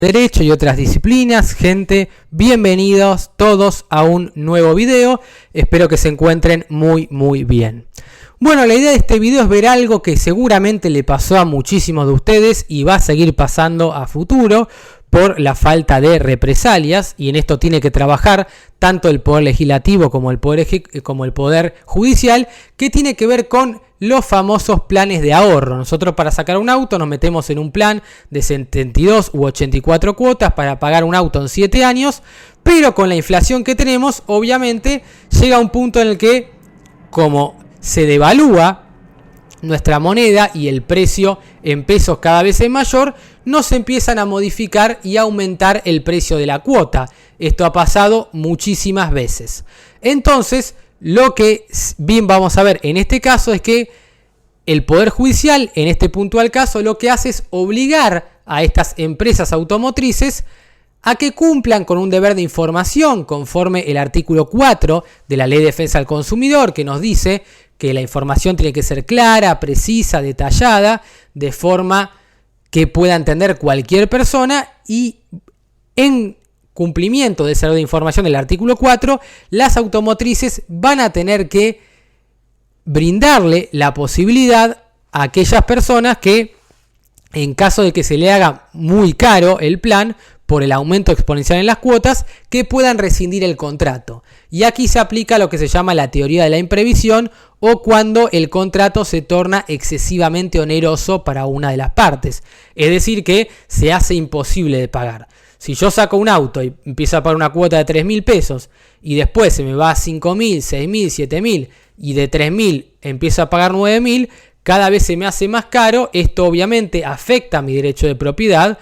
Derecho y otras disciplinas, gente, bienvenidos todos a un nuevo video, espero que se encuentren muy bien. Bueno, la idea de este video es ver algo que seguramente le pasó a muchísimos de ustedes y va a seguir pasando a futuro por la falta de represalias, y en esto tiene que trabajar tanto el Poder Legislativo como el Poder Judicial, que tiene que ver con los famosos planes de ahorro. Nosotros para sacar un auto nos metemos en un plan de 72 u 84 cuotas para pagar un auto en 7 años, pero con la inflación que tenemos, obviamente llega un punto en el que, como se devalúa nuestra moneda y el precio en pesos cada vez es mayor, nos empiezan a modificar y a aumentar el precio de la cuota. Esto ha pasado muchísimas veces. Entonces, lo que bien vamos a ver en este caso es que el Poder Judicial, en este puntual caso, lo que hace es obligar a estas empresas automotrices a que cumplan con un deber de información conforme el artículo 4 de la Ley de Defensa del Consumidor, que nos dice que la información tiene que ser clara, precisa, detallada, de forma que pueda entender cualquier persona, y en cumplimiento de ese deber de información del artículo 4, las automotrices van a tener que brindarle la posibilidad a aquellas personas que, en caso de que se le haga muy caro el plan por el aumento exponencial en las cuotas, que puedan rescindir el contrato. Y aquí se aplica lo que se llama la teoría de la imprevisión, o cuando el contrato se torna excesivamente oneroso para una de las partes. Es decir, que se hace imposible de pagar. Si yo saco un auto y empiezo a pagar una cuota de 3.000 pesos y después se me va a 5.000, 6.000, 7.000 y de 3.000 empiezo a pagar 9.000, cada vez se me hace más caro. Esto obviamente afecta a mi derecho de propiedad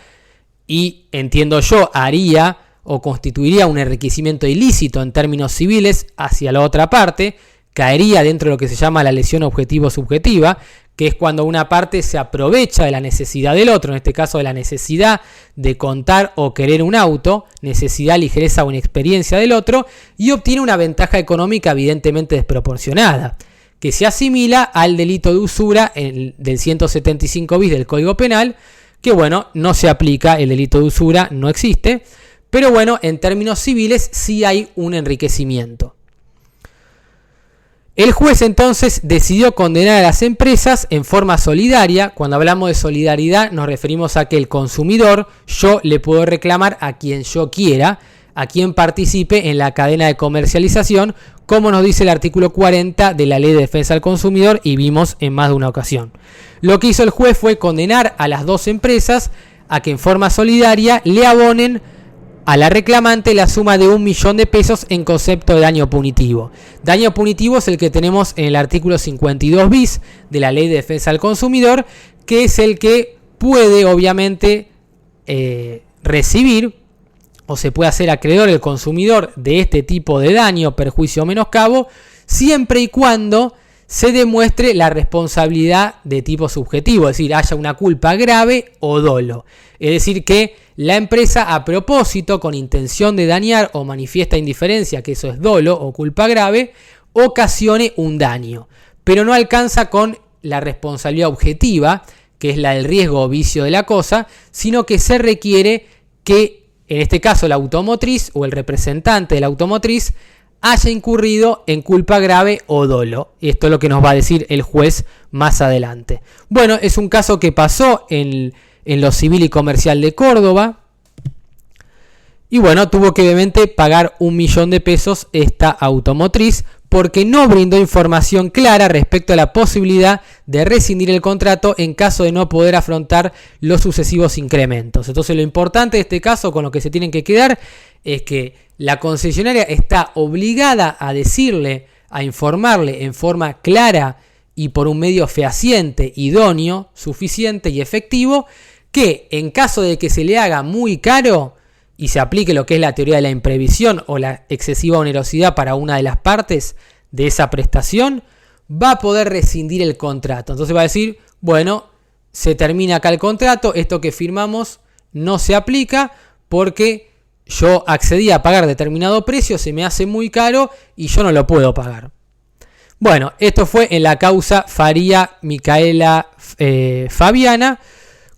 y, entiendo yo, haría o constituiría un enriquecimiento ilícito en términos civiles hacia la otra parte. Caería dentro de lo que se llama la lesión objetivo-subjetiva, que es cuando una parte se aprovecha de la necesidad del otro, en este caso de la necesidad de contar o querer un auto, necesidad, ligereza o inexperiencia del otro, y obtiene una ventaja económica evidentemente desproporcionada, que se asimila al delito de usura del 175 bis del Código Penal, que bueno, no se aplica, el delito de usura no existe, pero bueno, en términos civiles sí hay un enriquecimiento. El juez entonces decidió condenar a las empresas en forma solidaria. Cuando hablamos de solidaridad nos referimos a que el consumidor, yo le puedo reclamar a quien yo quiera, a quien participe en la cadena de comercialización, como nos dice el artículo 40 de la Ley de Defensa del Consumidor, y vimos en más de una ocasión. Lo que hizo el juez fue condenar a las dos empresas a que en forma solidaria le abonen a la reclamante la suma de 1 millón de pesos en concepto de daño punitivo. Daño punitivo es el que tenemos en el artículo 52 bis de la Ley de Defensa del Consumidor, que es el que puede obviamente recibir o se puede hacer acreedor el consumidor de este tipo de daño, perjuicio o menoscabo, siempre y cuando se demuestre la responsabilidad de tipo subjetivo, es decir, haya una culpa grave o dolo. Es decir, que la empresa, a propósito, con intención de dañar o manifiesta indiferencia, que eso es dolo o culpa grave, ocasione un daño, pero no alcanza con la responsabilidad objetiva, que es la del riesgo o vicio de la cosa, sino que se requiere que, en este caso, la automotriz o el representante de la automotriz haya incurrido en culpa grave o dolo. Esto es lo que nos va a decir el juez más adelante. Bueno, es un caso que pasó en lo civil y comercial de Córdoba. Y bueno, tuvo que obviamente pagar 1 millón de pesos esta automotriz porque no brindó información clara respecto a la posibilidad de rescindir el contrato en caso de no poder afrontar los sucesivos incrementos. Entonces, lo importante de este caso, con lo que se tienen que quedar, es que la concesionaria está obligada a decirle, a informarle en forma clara y por un medio fehaciente, idóneo, suficiente y efectivo, que en caso de que se le haga muy caro y se aplique lo que es la teoría de la imprevisión o la excesiva onerosidad para una de las partes de esa prestación, va a poder rescindir el contrato. Entonces va a decir, bueno, se termina acá el contrato, esto que firmamos no se aplica porque yo accedí a pagar determinado precio, se me hace muy caro y yo no lo puedo pagar. Bueno, esto fue en la causa Faría Micaela Fabiana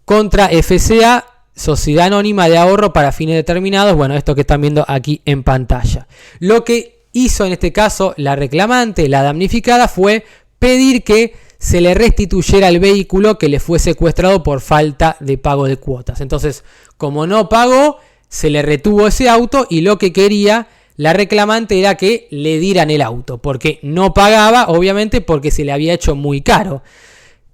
contra FCA Sociedad Anónima de Ahorro para Fines Determinados, bueno, esto que están viendo aquí en pantalla. Lo que hizo en este caso la reclamante, la damnificada, fue pedir que se le restituyera el vehículo que le fue secuestrado por falta de pago de cuotas. Entonces, como no pagó, se le retuvo ese auto y lo que quería la reclamante era que le dieran el auto, porque no pagaba, obviamente, porque se le había hecho muy caro.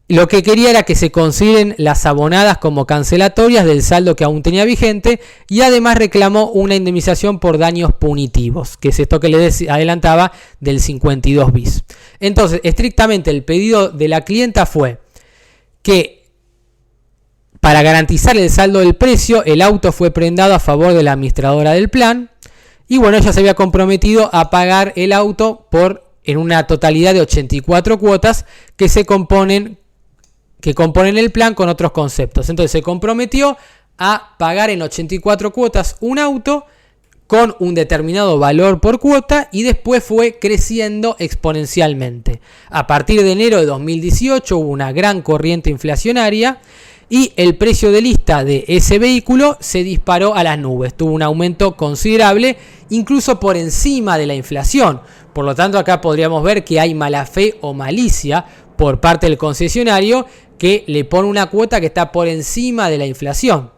Lo que quería era que se consideren las abonadas como cancelatorias del saldo que aún tenía vigente y además reclamó una indemnización por daños punitivos, que es esto que le adelantaba del 52 bis. Entonces, estrictamente el pedido de la clienta fue que para garantizar el saldo del precio, el auto fue prendado a favor de la administradora del plan y bueno, ella se había comprometido a pagar el auto en una totalidad de 84 cuotas que componen el plan con otros conceptos. Entonces se comprometió a pagar en 84 cuotas un auto con un determinado valor por cuota y después fue creciendo exponencialmente. A partir de enero de 2018 hubo una gran corriente inflacionaria y el precio de lista de ese vehículo se disparó a las nubes. Tuvo un aumento considerable, incluso por encima de la inflación. Por lo tanto, acá podríamos ver que hay mala fe o malicia por parte del concesionario que le pone una cuota que está por encima de la inflación,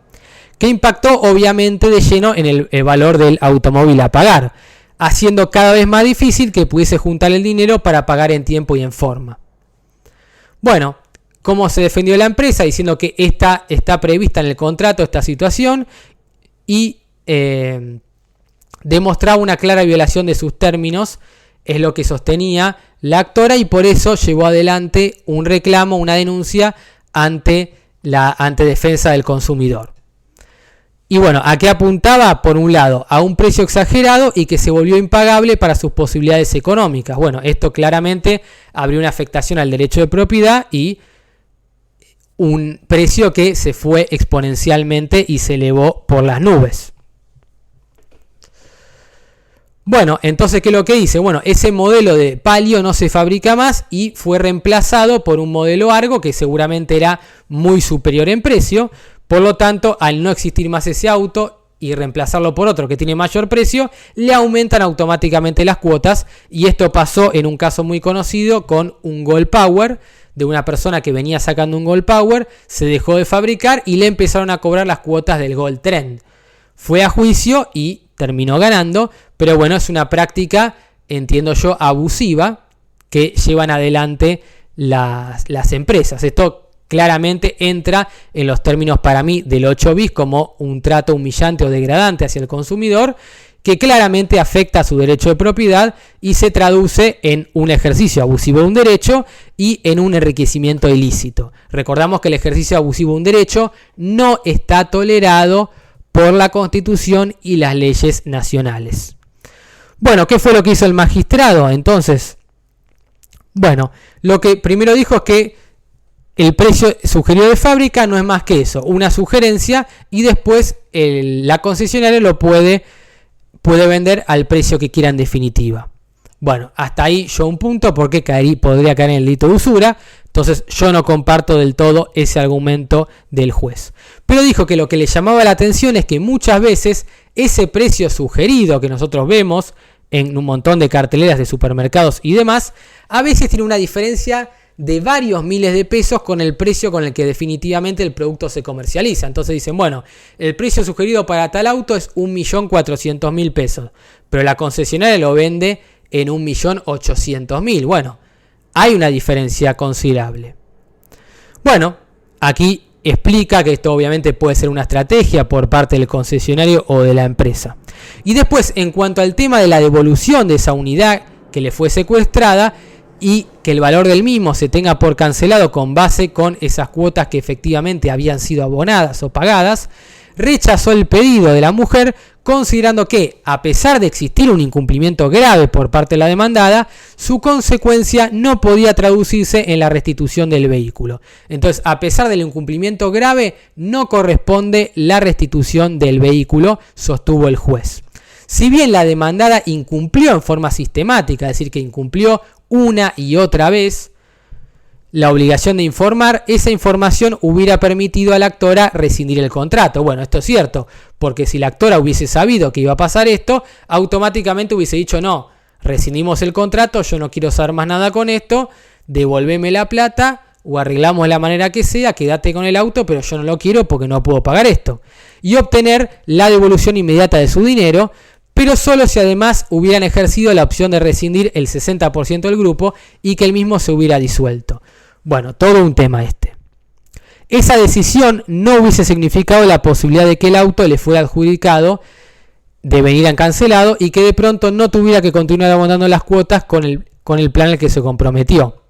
que impactó obviamente de lleno en el valor del automóvil a pagar, haciendo cada vez más difícil que pudiese juntar el dinero para pagar en tiempo y en forma. Bueno, ¿cómo se defendió la empresa? Diciendo que está prevista en el contrato esta situación y demostraba una clara violación de sus términos, es lo que sostenía la actora y por eso llevó adelante un reclamo, una denuncia ante Defensa del Consumidor. Y bueno, ¿a qué apuntaba? Por un lado, a un precio exagerado y que se volvió impagable para sus posibilidades económicas. Bueno, esto claramente abrió una afectación al derecho de propiedad y un precio que se fue exponencialmente y se elevó por las nubes. Bueno, entonces, ¿qué es lo que dice? Bueno, ese modelo de Palio no se fabrica más y fue reemplazado por un modelo Argo que seguramente era muy superior en precio. Por lo tanto, al no existir más ese auto y reemplazarlo por otro que tiene mayor precio, le aumentan automáticamente las cuotas. Y esto pasó en un caso muy conocido con un Gold Power, de una persona que venía sacando un Gold Power, se dejó de fabricar y le empezaron a cobrar las cuotas del Gold Trend. Fue a juicio y terminó ganando, pero bueno, es una práctica, entiendo yo, abusiva que llevan adelante las empresas. Esto claramente entra en los términos para mí del 8 bis como un trato humillante o degradante hacia el consumidor que claramente afecta a su derecho de propiedad y se traduce en un ejercicio abusivo de un derecho y en un enriquecimiento ilícito. Recordamos que el ejercicio abusivo de un derecho no está tolerado por la Constitución y las leyes nacionales. Bueno, ¿qué fue lo que hizo el magistrado? Entonces, bueno, lo que primero dijo es que el precio sugerido de fábrica no es más que eso, una sugerencia, y después la concesionaria lo puede vender al precio que quiera en definitiva. Bueno, hasta ahí yo un punto porque podría caer en el delito de usura. Entonces yo no comparto del todo ese argumento del juez. Pero dijo que lo que le llamaba la atención es que muchas veces ese precio sugerido que nosotros vemos en un montón de carteleras de supermercados y demás, a veces tiene una diferencia de varios miles de pesos con el precio con el que definitivamente el producto se comercializa. Entonces dicen, bueno, el precio sugerido para tal auto es 1.400.000 pesos, pero la concesionaria lo vende en 1.800.000. Bueno, hay una diferencia considerable. Bueno, aquí explica que esto obviamente puede ser una estrategia por parte del concesionario o de la empresa. Y después, en cuanto al tema de la devolución de esa unidad que le fue secuestrada y que el valor del mismo se tenga por cancelado con base con esas cuotas que efectivamente habían sido abonadas o pagadas, rechazó el pedido de la mujer considerando que, a pesar de existir un incumplimiento grave por parte de la demandada, su consecuencia no podía traducirse en la restitución del vehículo. Entonces, a pesar del incumplimiento grave, no corresponde la restitución del vehículo, sostuvo el juez. Si bien la demandada incumplió en forma sistemática, es decir, que incumplió una y otra vez, la obligación de informar, esa información hubiera permitido a la actora rescindir el contrato. Bueno, esto es cierto, porque si la actora hubiese sabido que iba a pasar esto, automáticamente hubiese dicho no, rescindimos el contrato, yo no quiero saber más nada con esto, devolveme la plata o arreglamos de la manera que sea, quédate con el auto, pero yo no lo quiero porque no puedo pagar esto. Y obtener la devolución inmediata de su dinero, pero solo si además hubieran ejercido la opción de rescindir el 60% del grupo y que el mismo se hubiera disuelto. Bueno, todo un tema este. Esa decisión no hubiese significado la posibilidad de que el auto le fuera adjudicado, de venir cancelado y que de pronto no tuviera que continuar abonando las cuotas con el plan al que se comprometió.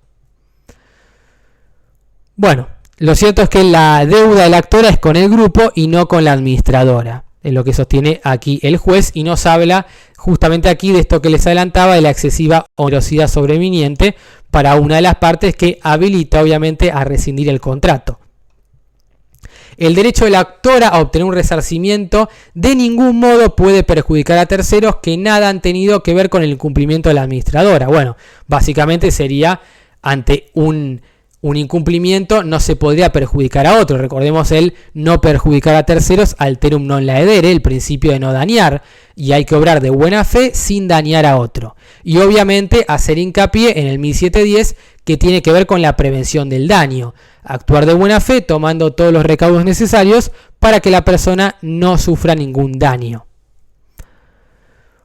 Bueno, lo cierto es que la deuda de la actora es con el grupo y no con la administradora. Es lo que sostiene aquí el juez y nos habla justamente aquí de esto que les adelantaba, de la excesiva onerosidad sobreviniente para una de las partes que habilita obviamente a rescindir el contrato. El derecho de la actora a obtener un resarcimiento de ningún modo puede perjudicar a terceros que nada han tenido que ver con el incumplimiento de la administradora. Bueno, básicamente sería ante un incumplimiento no se podría perjudicar a otro. Recordemos el no perjudicar a terceros, alterum non laedere, el principio de no dañar, y hay que obrar de buena fe sin dañar a otro. Y obviamente hacer hincapié en el 1710 que tiene que ver con la prevención del daño. Actuar de buena fe tomando todos los recaudos necesarios para que la persona no sufra ningún daño.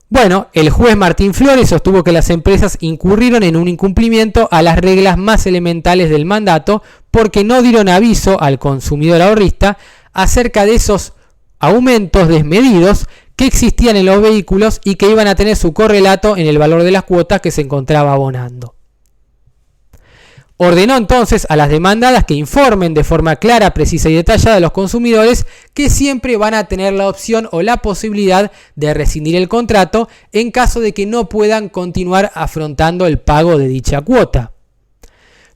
Bueno, el juez Martín Flores sostuvo que las empresas incurrieron en un incumplimiento a las reglas más elementales del mandato porque no dieron aviso al consumidor ahorrista acerca de esos aumentos desmedidos que existían en los vehículos y que iban a tener su correlato en el valor de las cuotas que se encontraba abonando. Ordenó entonces a las demandadas que informen de forma clara, precisa y detallada a los consumidores que siempre van a tener la opción o la posibilidad de rescindir el contrato en caso de que no puedan continuar afrontando el pago de dicha cuota.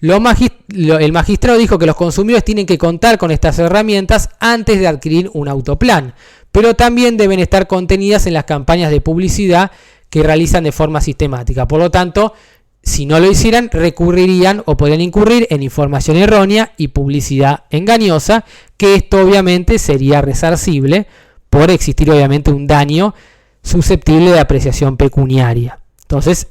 El magistrado dijo que los consumidores tienen que contar con estas herramientas antes de adquirir un autoplan, pero también deben estar contenidas en las campañas de publicidad que realizan de forma sistemática. Por lo tanto, si no lo hicieran, recurrirían o podrían incurrir en información errónea y publicidad engañosa, que esto obviamente sería resarcible por existir obviamente un daño susceptible de apreciación pecuniaria. Entonces,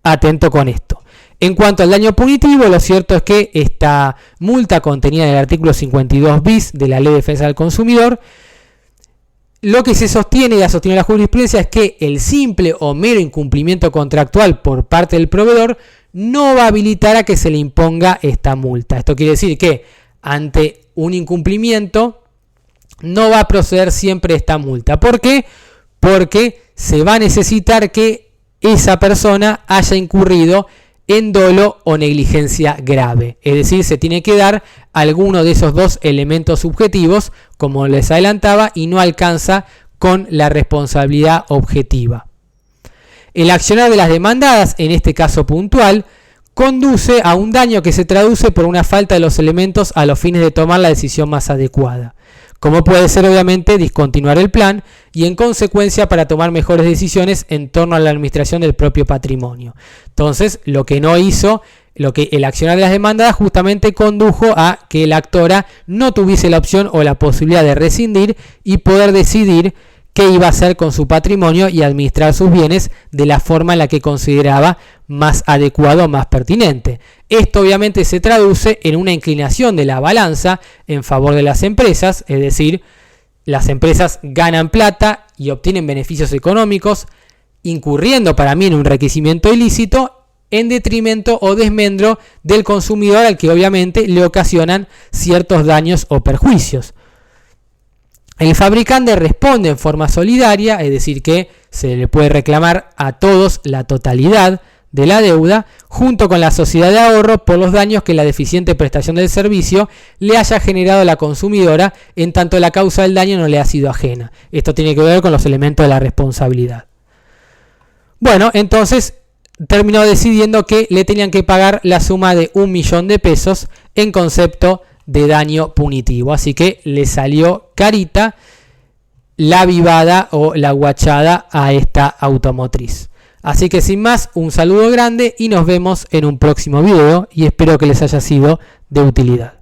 atento con esto. En cuanto al daño punitivo, lo cierto es que esta multa contenida en el artículo 52 bis de la Ley de Defensa del Consumidor, lo que se sostiene y ha sostenido la jurisprudencia es que el simple o mero incumplimiento contractual por parte del proveedor no va a habilitar a que se le imponga esta multa. Esto quiere decir que ante un incumplimiento no va a proceder siempre esta multa. ¿Por qué? Porque se va a necesitar que esa persona haya incurrido en dolo o negligencia grave. Es decir, se tiene que dar alguno de esos dos elementos subjetivos, como les adelantaba, y no alcanza con la responsabilidad objetiva. El accionar de las demandadas, en este caso puntual, conduce a un daño que se traduce por una falta de los elementos a los fines de tomar la decisión más adecuada, como puede ser obviamente discontinuar el plan y en consecuencia para tomar mejores decisiones en torno a la administración del propio patrimonio. Entonces, lo que no hizo, lo que el accionar de las demandadas justamente condujo a que la actora no tuviese la opción o la posibilidad de rescindir y poder decidir qué iba a hacer con su patrimonio y administrar sus bienes de la forma en la que consideraba más adecuado o más pertinente. Esto obviamente se traduce en una inclinación de la balanza en favor de las empresas, es decir, las empresas ganan plata y obtienen beneficios económicos, incurriendo para mí en un enriquecimiento ilícito en detrimento o desmedro del consumidor al que obviamente le ocasionan ciertos daños o perjuicios. El fabricante responde en forma solidaria, es decir, que se le puede reclamar a todos la totalidad de la deuda, junto con la sociedad de ahorro por los daños que la deficiente prestación del servicio le haya generado a la consumidora, en tanto la causa del daño no le ha sido ajena. Esto tiene que ver con los elementos de la responsabilidad. Bueno, entonces terminó decidiendo que le tenían que pagar la suma de 1 millón de pesos en concepto de daño punitivo. Así que le salió carita la vivada o la guachada a esta automotriz. Así que sin más, un saludo grande y nos vemos en un próximo video y espero que les haya sido de utilidad.